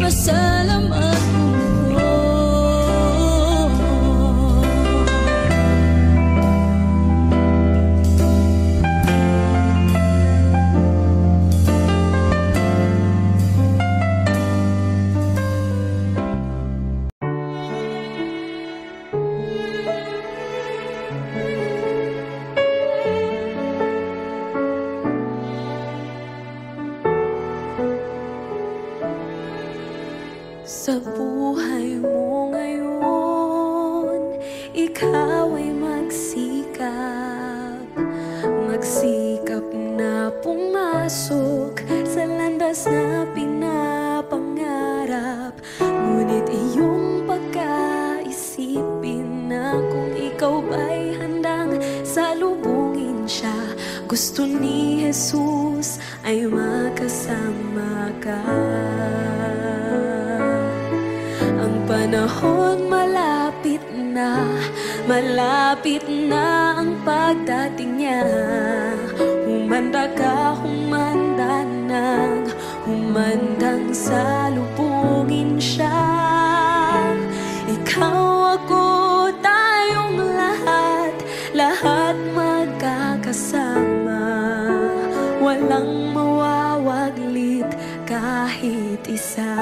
Pasalamat mo. Sa buhay mo ngayon, ikaw ay magsikap. Magsikap na pumasok sa landas na pinapangarap. Ngunit iyong pagkaisipin na kung ikaw ba'y handang salubungin siya. Gusto ni Jesus ay makasama ka. Ang panahon malapit na ang pagdating niya. Humanda ka, humandang salubungin siya. Ikaw, ako, tayong lahat magkakasama. Walang mawawaglit kahit isa.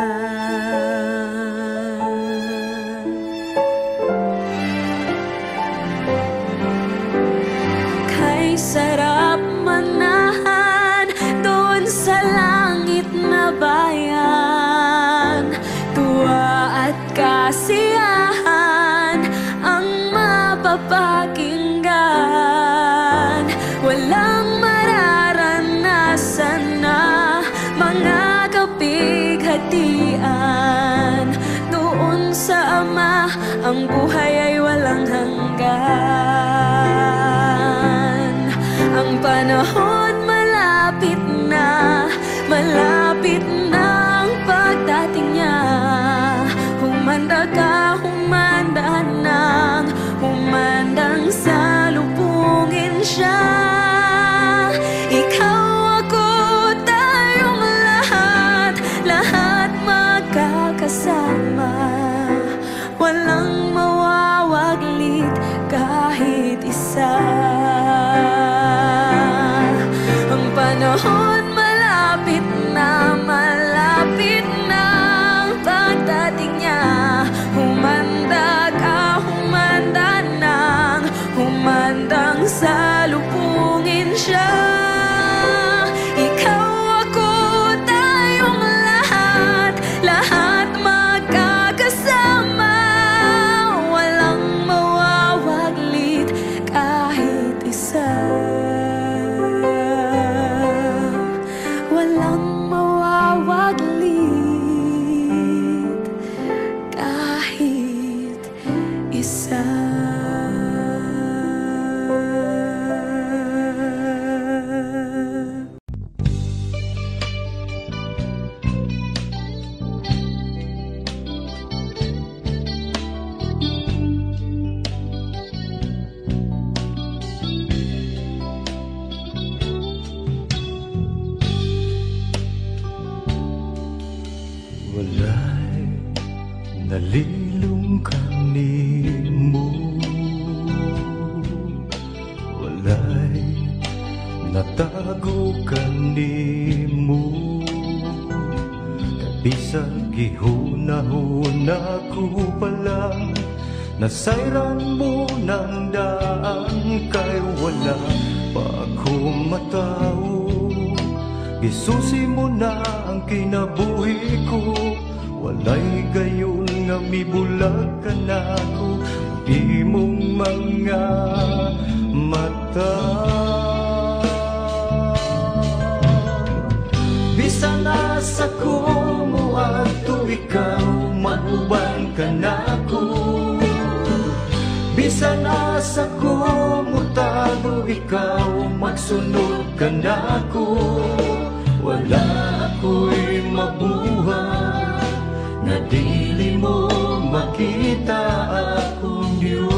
Sarap manahan doon sa langit na bayan. Tuwa at kasiyahan ang mapapakinggan. Walang mararanasan na mga kapighatian. Doon sa Ama ang buhay ay walang hanggan. Ang panahon malapit na ang pagdating niya. Humanda ka, humandang salubungin siya. Ikaw, ako, tayong lahat magkakasama. Walang mawawaglit kahit isa. Panahon malapit na ang pagdating niya. Humanda ka, humandang salubungin siya. Ikaw, ako, tayong lahat magkakasama. Walang mawawaglit kahit isa. Walang mawawaglit kahit isa. Wala'y nalilong kanimo, wala'y natago kanimo. Kabisag gihunahuna ko palang nasayran mo ng daan. Kay wala pa ako matao, gisusi mo na ang kinabuhi ko. Walay gayon nga mibulag ka na ko, di mong mga mata. Bisan nasa ko mo ato ikaw, manuban ka na ko. Bisan nasa ko mo tago ikaw, magsunod ka na ko. Wala ako'y mabuhay na dili mo makita akong Diyos.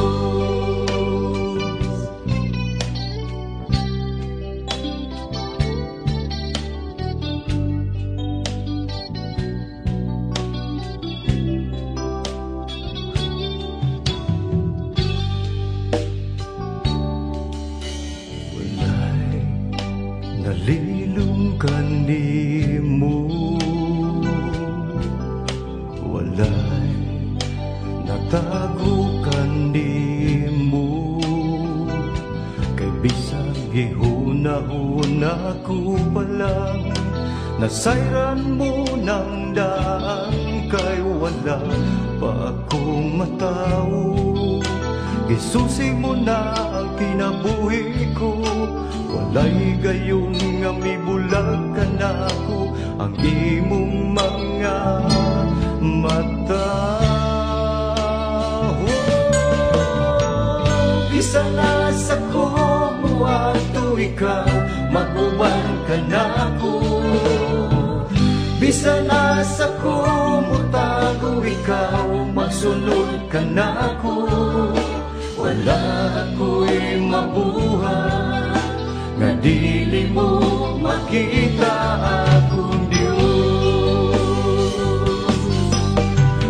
walay natago kanimo. Kay bisag gihuna-una ko pa lang, nasayran mo ng daan. Kay wala pa akong matao, gisusi mo na ang kinabuhi ko. Walay gayon nga mibulag ka na ako, ang imong mga mata. Bisa na sa kumuha to ikaw, mag-uban ka na ako. Bisa na sa kumutago ikaw, magsunod ka na ako. Wala ako'y mabuhay nga dili mo makita akong Diyos.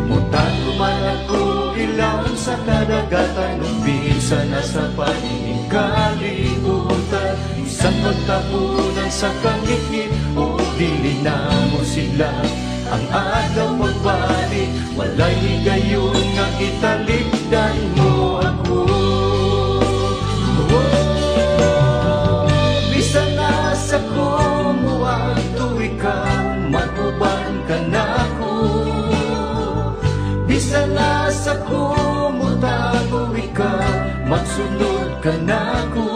Mutago man ako ilaw sa kadagatan, umpisa na sa paningin kalibutan. Isang pagtapunan sa kangit-ngit, o dili na mo sila ang agaw pagbalik. Walay gayon nga italikdan mo ako. Bisa na sa kumuha to ikaw, mag-uban ka na ako. Bisa na sa kumutago ikaw, magsunod ka na ako.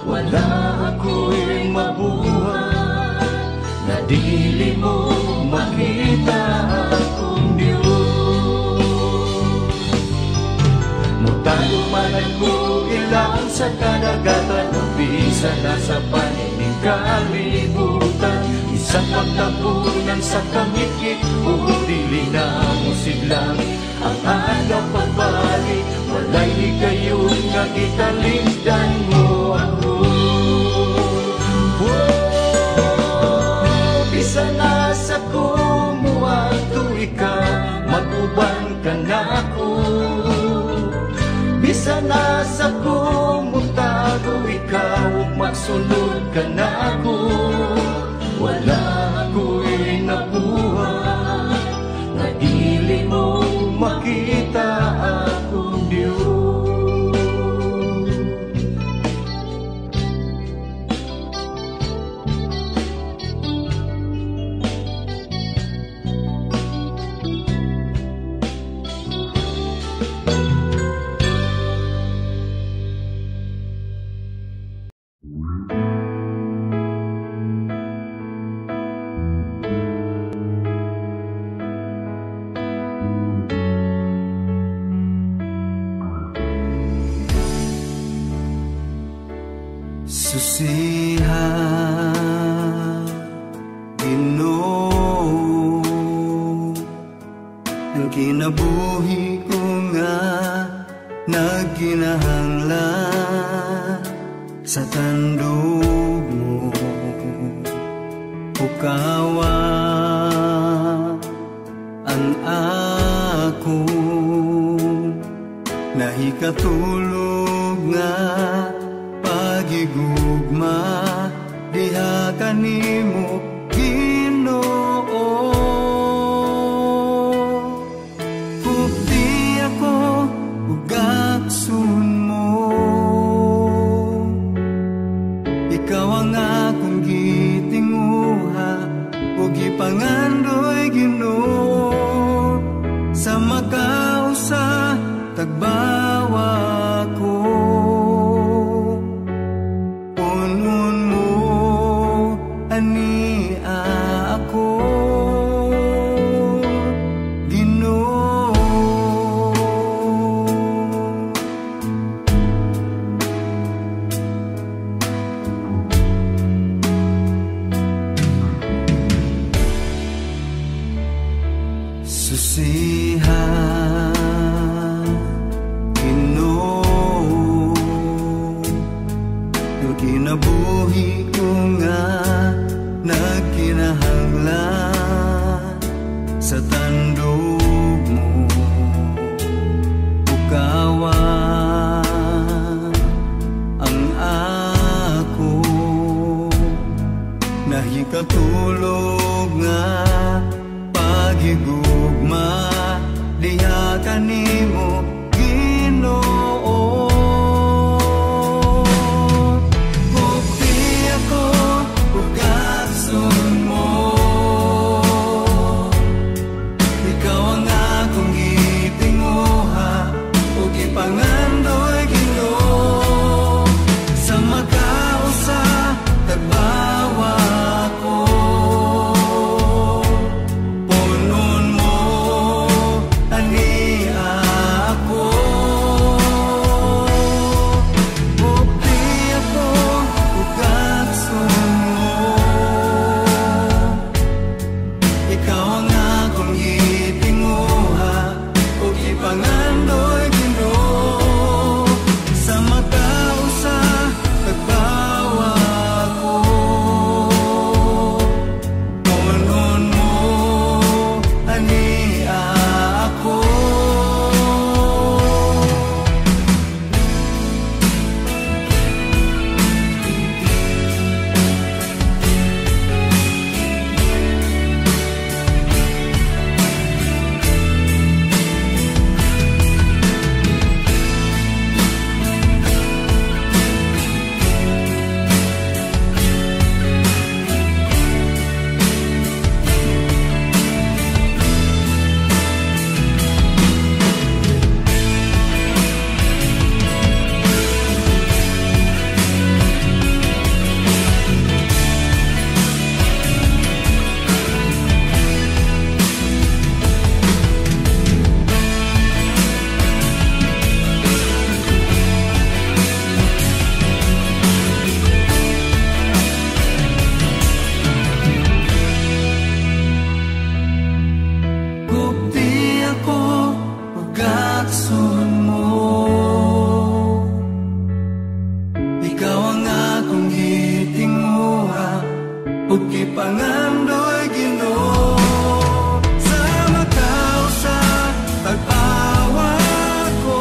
Wala ako'y mabuhay na dili mo makita akong Diyos. Mutago man ako ilang sa kadagatan, umpisa na sa paningin kalibutan. Isang pagtapunan sa kangit-ngit, o dili na mo silang ang agaw pagbalik. Walay gayon nga italikdan mo ako. Bisa na sa kumuha to ikaw, mag-uban ka na ako. Bisa na sa kumutago ikaw, magsunod ka na ako. Wala ako'y nabuhay na dili mo makita akong Diyos. Susiha, Ginoo, ang kinabuhi ko nga nagkinahanglan sa tandog mo. Ukawa ang ako, nahikatulog nga pagigugma diha kanimo Ginoo. Kupti ako ug aksun mo, ikaw ang akong gitinguha ug gipangandoy Ginoo. Sa makausa tagbawa ko, ako Ginoo. Susiha, Ginoo, yung kinabuhi ko nga nagkinahanglan sa tandog mo. Ukawa ang ako, nahikatulog nga pag higugma diha kanimo Ginoo. Bukti ako ug katsun mo, ikaw ang akong gitinguha ug ipangandoy Ginoo. Sa makausa tagbawa ko, punon mo ani ako. Bukti ako ug katsun mo, ikaw ang akong gitinguha ug ipangandoy Ginoo. Sa makausa tagbawa ko, punon mo ani ako. Bukti ako ug katsun mo, ikaw ang akong gitinguha ug ipangandoy Ginoo. Sa makausa tagbawa ko,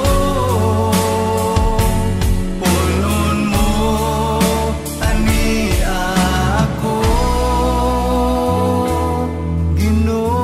punon mo ani ako Ginoo.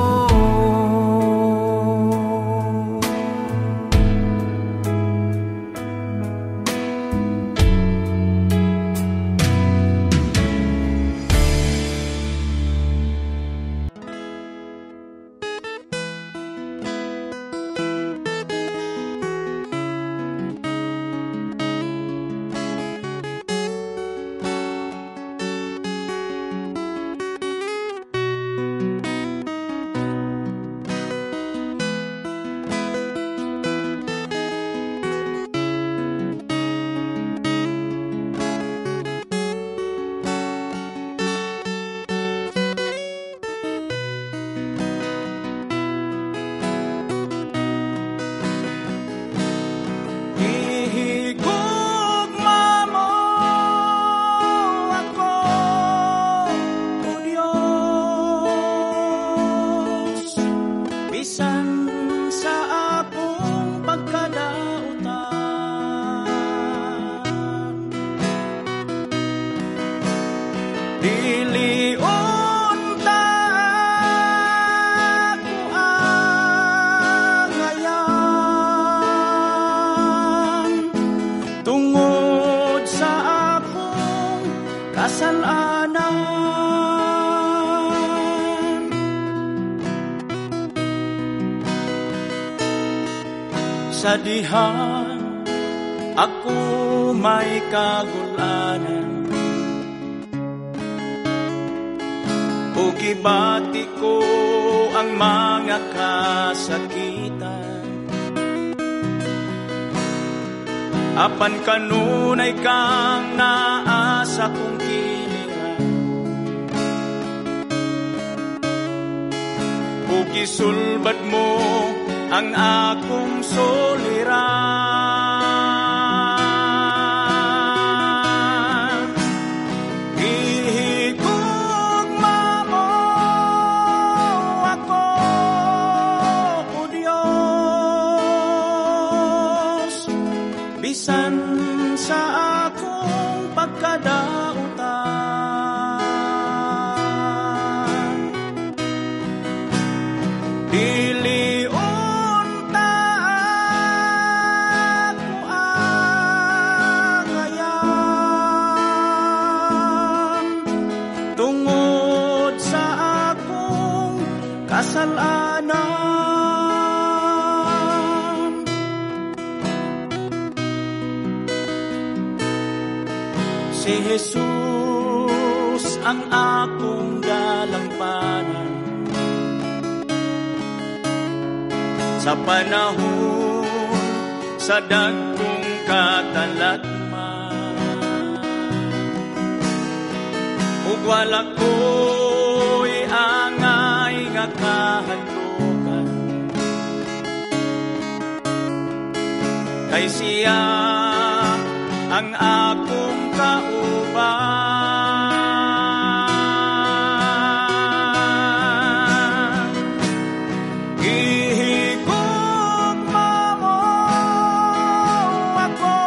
Ihigugma mo ako, O Diyos, bisan sa akong pagkadautan. Dili unta ako ang ngayan, tungod sa akong kasalanan. Sa dihan ako may kagulanan, ug gibati ko ang mga kasakitan. Apan kanunay kang naa sa kong giliran, ug gisulbad mo ang akong soliran. Ihigugma mo ako, O Diyos, bisan sa akong pagkadautan. Si Jesus ang akong dalampanan sa panahon sa dagkong katalagman. Ug wala ko'y angay nga kahadlukan, kay siya ang akong kauban. Gihigugma mo ako,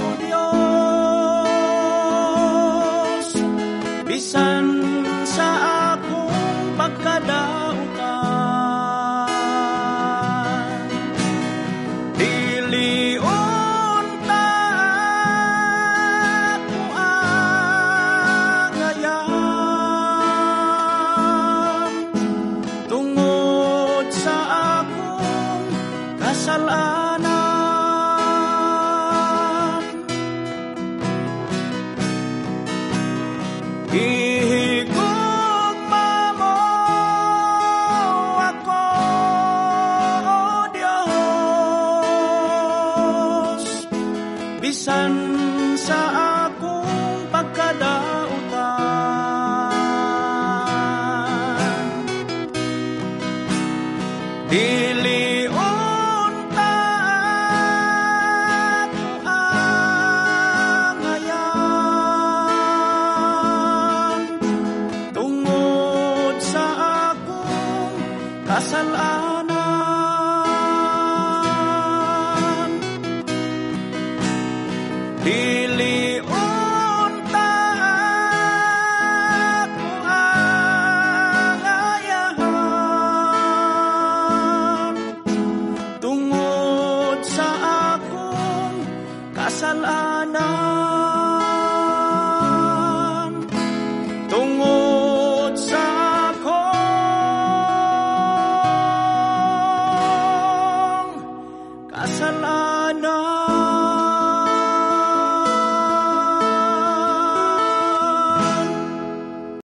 O Diyos, bisan sa akong pagkadautan. Dilion ta ako ang ngayon, tungod sa akong kasalanan. Ihigugma mo ako, O Diyos, bisan sa akong pagkadautan. Dilion ta ako ang ngayon, tungod sa akong kasalanan.